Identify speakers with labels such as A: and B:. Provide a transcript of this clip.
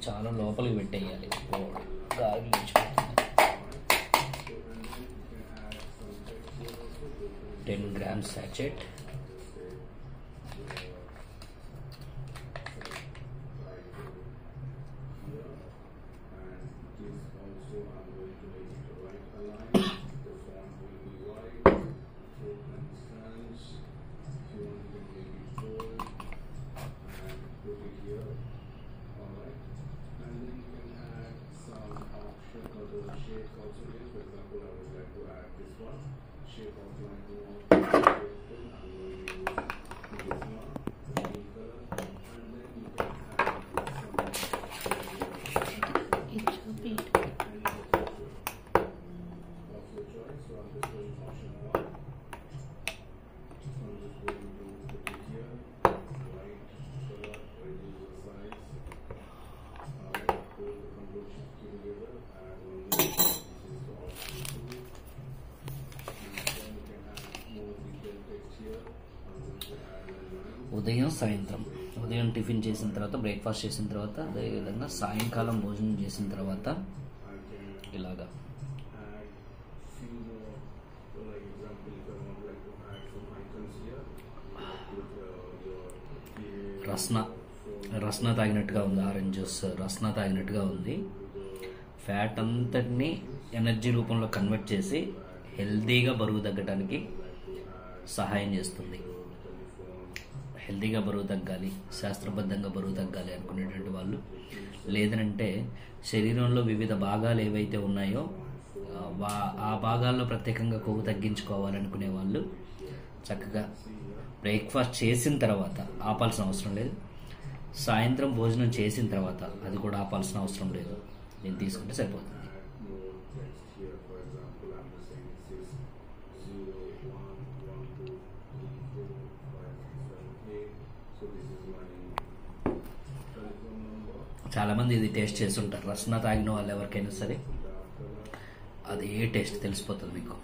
A: చాలా లోపలికి పెట్టేయాలి, గాలి వచ్చిపోతుంది. 10 grams sachet. ఉదయం సాయంత్రం, ఉదయం టిఫిన్ చేసిన తర్వాత, బ్రేక్ఫాస్ట్ చేసిన తర్వాత, అదేవిధంగా సాయంకాలం భోజనం చేసిన తర్వాత ఇలాగా రస్నా తాగినట్టుగా ఉంది. ఆరెంజ్ జ్యూస్ రస్నా తాగినట్టుగా ఉంది. ఫ్యాట్ అంతటినీ ఎనర్జీ రూపంలో కన్వర్ట్ చేసి హెల్తీగా బరువు తగ్గడానికి సహాయం చేస్తుంది. హెల్తీగా బరువు తగ్గాలి, శాస్త్రబద్ధంగా బరువు తగ్గాలి అనుకునేటువంటి వాళ్ళు, లేదనంటే శరీరంలో వివిధ భాగాలు ఏవైతే ఉన్నాయో ఆ భాగాల్లో ప్రత్యేకంగా కొవ్వు తగ్గించుకోవాలనుకునే వాళ్ళు చక్కగా బ్రేక్ఫాస్ట్ చేసిన తర్వాత ఆపాల్సిన అవసరం లేదు. సాయంత్రం భోజనం చేసిన తర్వాత అది కూడా ఆపాల్సిన అవసరం లేదు. దీన్ని తీసుకుంటే సరిపోతుంది. చాలామంది ఇది టేస్ట్ చేస్తుంటారు. రస్నా తాగిన వాళ్ళు ఎవరికైనా సరే అదే టేస్ట్ తెలిసిపోతుంది మీకు.